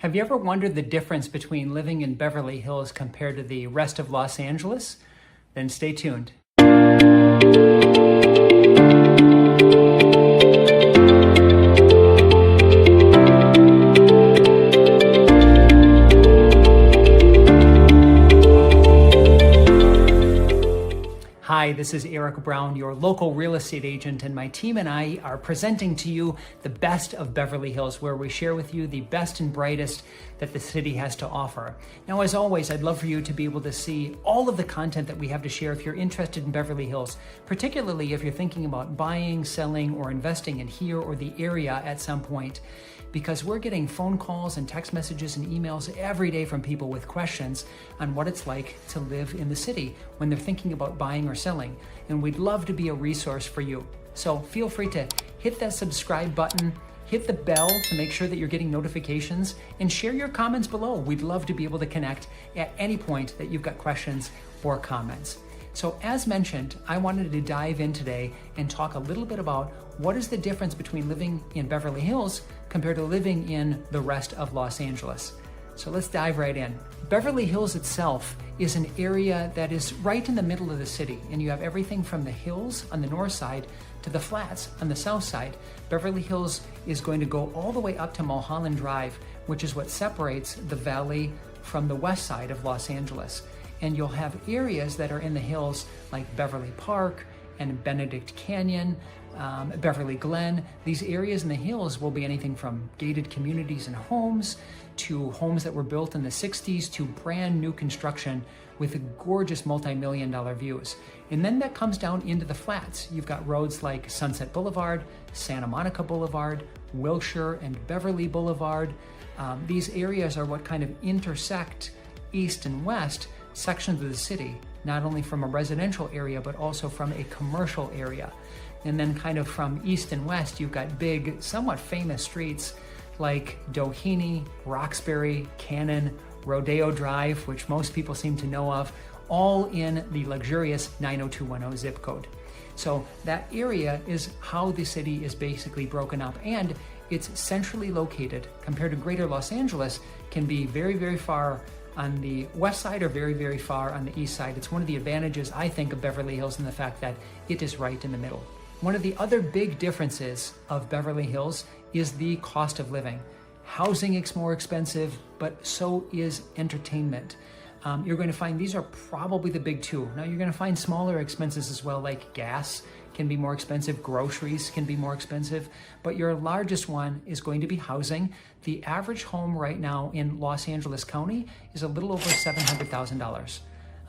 Have you ever wondered the difference between living in Beverly Hills compared to the rest of Los Angeles? Then stay tuned. Hi, this is Erik Brown, your local real estate agent, and my team and I are presenting to you the best of Beverly Hills, where we share with you the best and brightest that the city has to offer. Now, as always, I'd love for you to be able to see all of the content that we have to share if you're interested in Beverly Hills, particularly if you're thinking about buying, selling, or investing in here or the area at some point, because we're getting phone calls and text messages and emails every day from people with questions on what it's like to live in the city when they're thinking about buying or selling. And we'd love to be a resource for you. So feel free to hit that subscribe button, hit the bell to make sure that you're getting notifications, and share your comments below. We'd love to be able to connect at any point that you've got questions or comments. So as mentioned, I wanted to dive in today and talk a little bit about what is the difference between living in Beverly Hills compared to living in the rest of Los Angeles. So let's dive right in. Beverly Hills itself is an area that is right in the middle of the city, and you have everything from the hills on the north side to the flats on the south side. Beverly Hills is going to go all the way up to Mulholland Drive, which is what separates the valley from the west side of Los Angeles. And you'll have areas that are in the hills like Beverly Park and Benedict Canyon, Beverly Glen. These areas in the hills will be anything from gated communities and homes to homes that were built in the 60s to brand new construction with gorgeous multi-million-dollar views. And then that comes down into the flats. You've got roads like Sunset Boulevard, Santa Monica Boulevard, Wilshire and Beverly Boulevard. These areas are what kind of intersect east and west sections of the city, not only from a residential area, but also from a commercial area. And then kind of from east and west, you've got big, somewhat famous streets like Doheny, Roxbury, Cannon, Rodeo Drive, which most people seem to know of, all in the luxurious 90210 zip code. So that area is how the city is basically broken up, and it's centrally located compared to greater Los Angeles, can be very, very far on the west side or very, very far on the east side. It's one of the advantages, I think, of Beverly Hills in the fact that it is right in the middle. One of the other big differences of Beverly Hills is the cost of living. Housing is more expensive, but so is entertainment. You're going to find these are probably the big two. Now you're going to find smaller expenses as well, like gas can be more expensive, groceries can be more expensive, but your largest one is going to be housing. The average home right now in Los Angeles County is a little over $700,000.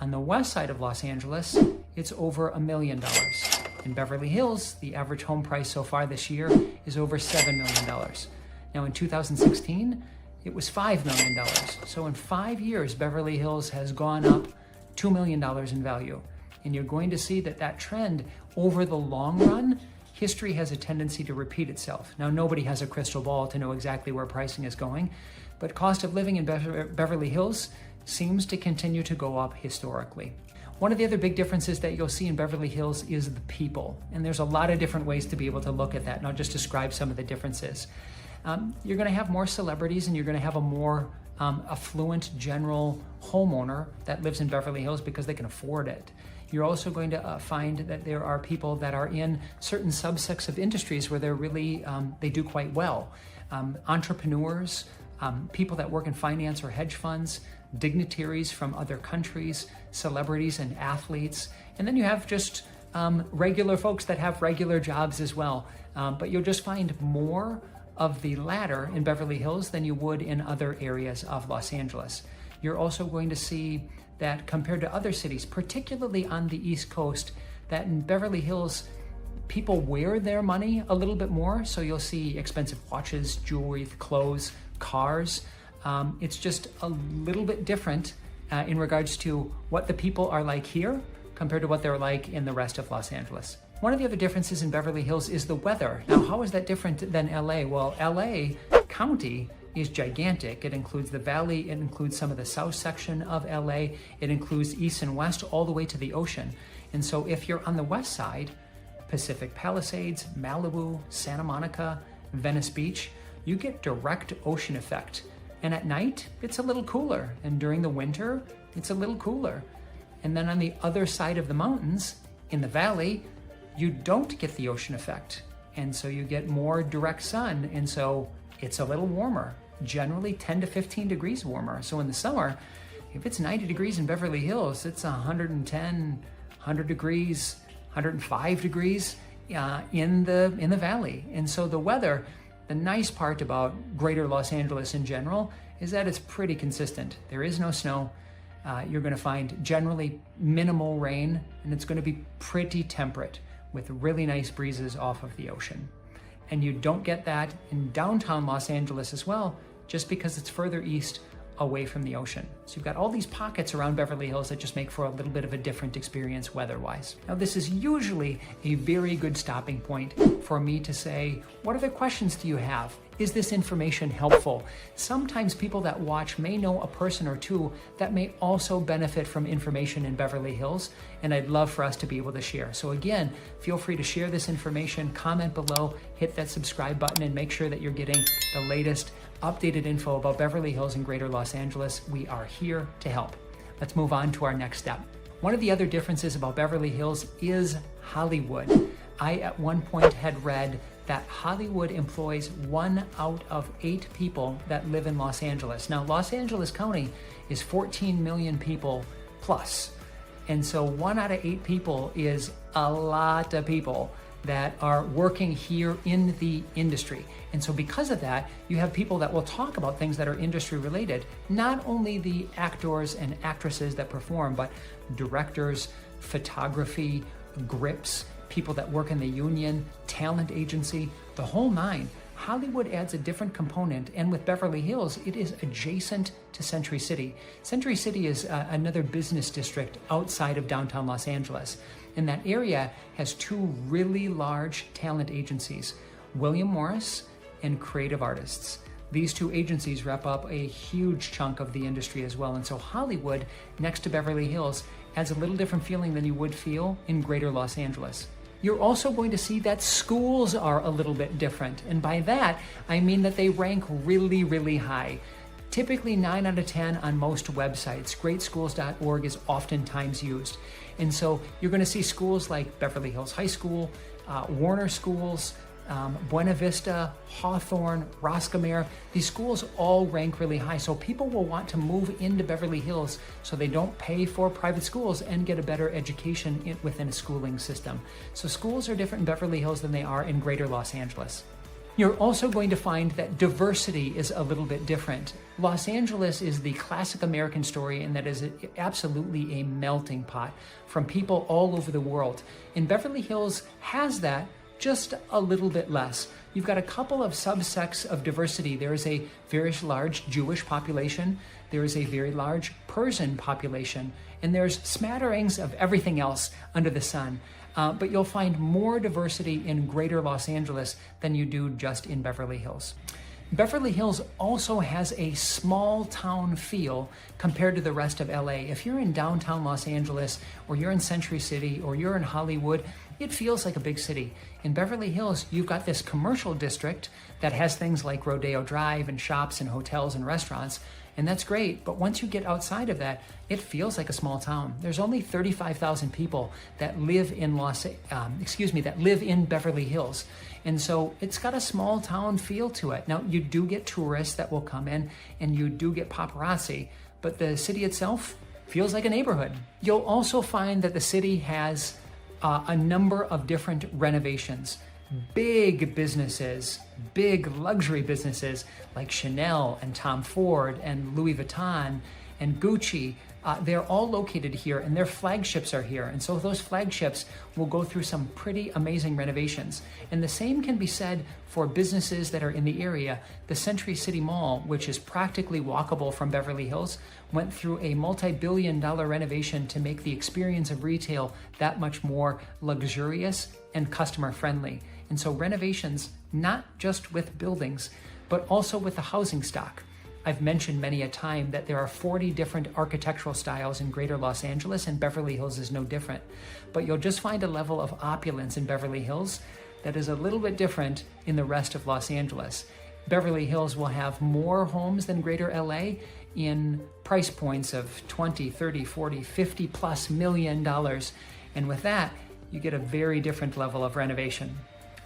On the west side of Los Angeles, it's over $1 million. In Beverly Hills, the average home price so far this year is over $7 million. Now in 2016, it was $5 million. So in 5 years, Beverly Hills has gone up $2 million in value. And you're going to see that that trend over the long run, history has a tendency to repeat itself. Now, nobody has a crystal ball to know exactly where pricing is going, but cost of living in Beverly Hills seems to continue to go up historically. One of the other big differences that you'll see in Beverly Hills is the people. And there's a lot of different ways to be able to look at that, and I'll just describe some of the differences. You're gonna have more celebrities, and you're gonna have a more affluent general homeowner that lives in Beverly Hills because they can afford it. You're also going to find that there are people that are in certain subsects of industries where they're really, they do quite well. Entrepreneurs, people that work in finance or hedge funds, dignitaries from other countries, celebrities and athletes. And then you have just regular folks that have regular jobs as well. But you'll just find more of the latter in Beverly Hills than you would in other areas of Los Angeles. You're also going to see that compared to other cities, particularly on the East Coast, that in Beverly Hills, people wear their money a little bit more. So you'll see expensive watches, jewelry, clothes, cars. It's just a little bit different in regards to what the people are like here compared to what they're like in the rest of Los Angeles. One of the other differences in Beverly Hills is the weather. Now, how is that different than LA? Well, LA County is gigantic. It includes the valley, it includes some of the south section of LA, it includes east and west all the way to the ocean. And so if you're on the west side, Pacific Palisades, Malibu, Santa Monica, Venice Beach, you get direct ocean effect. And at night, it's a little cooler. And during the winter, it's a little cooler. And then on the other side of the mountains, in the valley, you don't get the ocean effect. And so you get more direct sun. And so it's a little warmer, generally 10 to 15 degrees warmer. So in the summer, if it's 90 degrees in Beverly Hills, it's 110, 100 degrees, 105 degrees in the valley. And so the weather, the nice part about greater Los Angeles in general is that it's pretty consistent. There is no snow. You're going to find generally minimal rain, and it's going to be pretty temperate with really nice breezes off of the ocean. And you don't get that in downtown Los Angeles as well, just because it's further east away from the ocean. So you've got all these pockets around Beverly Hills that just make for a little bit of a different experience weather-wise. Now, this is usually a very good stopping point for me to say, what other questions do you have? Is this information helpful? Sometimes people that watch may know a person or two that may also benefit from information in Beverly Hills, and I'd love for us to be able to share. So again, feel free to share this information, comment below, hit that subscribe button, and make sure that you're getting the latest updated info about Beverly Hills and Greater Los Angeles. We are here to help. Let's move on to our next step. One of the other differences about Beverly Hills is Hollywood. I at one point had read that Hollywood employs 1 out of 8 people that live in Los Angeles. Now, Los Angeles County is 14 million people plus. And so 1 out of 8 people is a lot of people that are working here in the industry. And so because of that, you have people that will talk about things that are industry related, not only the actors and actresses that perform, but directors, photography, grips, people that work in the union, talent agency, the whole nine. Hollywood adds a different component, and with Beverly Hills, it is adjacent to Century City. Century City is another business district outside of downtown Los Angeles, and that area has 2 really large talent agencies, William Morris and Creative Artists. These 2 agencies wrap up a huge chunk of the industry as well, and so Hollywood, next to Beverly Hills, adds a little different feeling than you would feel in Greater Los Angeles. You're also going to see that schools are a little bit different. And by that, I mean that they rank really, really high. Typically 9 out of 10 on most websites. Greatschools.org is oftentimes used. And so you're going to see schools like Beverly Hills High School, Warner Schools, Buena Vista, Hawthorne, Roscommare. These schools all rank really high. So people will want to move into Beverly Hills so they don't pay for private schools and get a better education within a schooling system. So schools are different in Beverly Hills than they are in Greater Los Angeles. You're also going to find that diversity is a little bit different. Los Angeles is the classic American story, and that is absolutely a melting pot from people all over the world. And Beverly Hills has that, just a little bit less. You've got a couple of subsects of diversity. There is a very large Jewish population, there is a very large Persian population, and there's smatterings of everything else under the sun. But you'll find more diversity in Greater Los Angeles than you do just in Beverly Hills. Beverly Hills also has a small town feel compared to the rest of LA. If you're in downtown Los Angeles, or you're in Century City, or you're in Hollywood, it feels like a big city. In Beverly Hills, you've got this commercial district that has things like Rodeo Drive and shops and hotels and restaurants, and that's great. But once you get outside of that, it feels like a small town. There's only 35,000 people that live in Beverly Hills. And so it's got a small town feel to it. Now, you do get tourists that will come in, and you do get paparazzi, but the city itself feels like a neighborhood. You'll also find that the city has a number of different renovations. Big businesses, big luxury businesses like Chanel and Tom Ford and Louis Vuitton and Gucci, they're all located here, and their flagships are here. And so those flagships will go through some pretty amazing renovations. And the same can be said for businesses that are in the area. The Century City Mall, which is practically walkable from Beverly Hills, went through a multi-billion-dollar renovation to make the experience of retail that much more luxurious and customer-friendly. And so renovations, not just with buildings, but also with the housing stock. I've mentioned many a time that there are 40 different architectural styles in Greater Los Angeles, and Beverly Hills is no different. But you'll just find a level of opulence in Beverly Hills that is a little bit different in the rest of Los Angeles. Beverly Hills will have more homes than Greater LA in price points of 20, 30, 40, 50 plus million dollars. And with that, you get a very different level of renovation.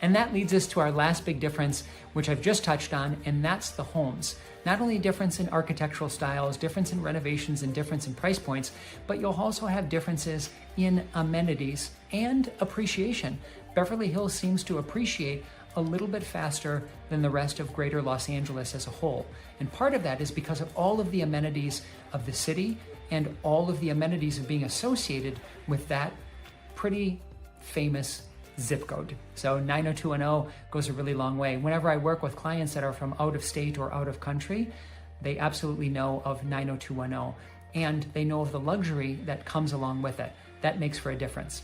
And that leads us to our last big difference, which I've just touched on, and that's the homes. Not only difference in architectural styles, difference in renovations, and difference in price points, but you'll also have differences in amenities and appreciation. Beverly Hills seems to appreciate a little bit faster than the rest of Greater Los Angeles as a whole. And part of that is because of all of the amenities of the city and all of the amenities of being associated with that pretty famous zip code. So 90210 goes a really long way. Whenever I work with clients that are from out of state or out of country, they absolutely know of 90210, and they know of the luxury that comes along with it. That makes for a difference.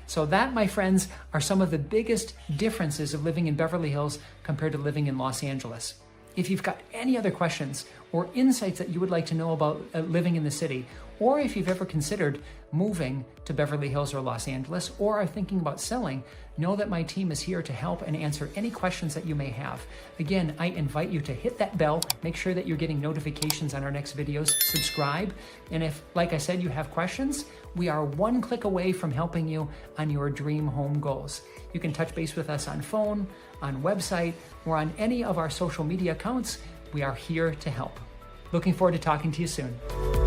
So that, my friends, are some of the biggest differences of living in Beverly Hills compared to living in Los Angeles. If you've got any other questions or insights that you would like to know about living in the city, or if you've ever considered moving to Beverly Hills or Los Angeles, or are thinking about selling, know that my team is here to help and answer any questions that you may have. Again, I invite you to hit that bell, make sure that you're getting notifications on our next videos, subscribe, and if, like I said, you have questions, we are one click away from helping you on your dream home goals. You can touch base with us on phone, on website, or on any of our social media accounts. We are here to help. Looking forward to talking to you soon.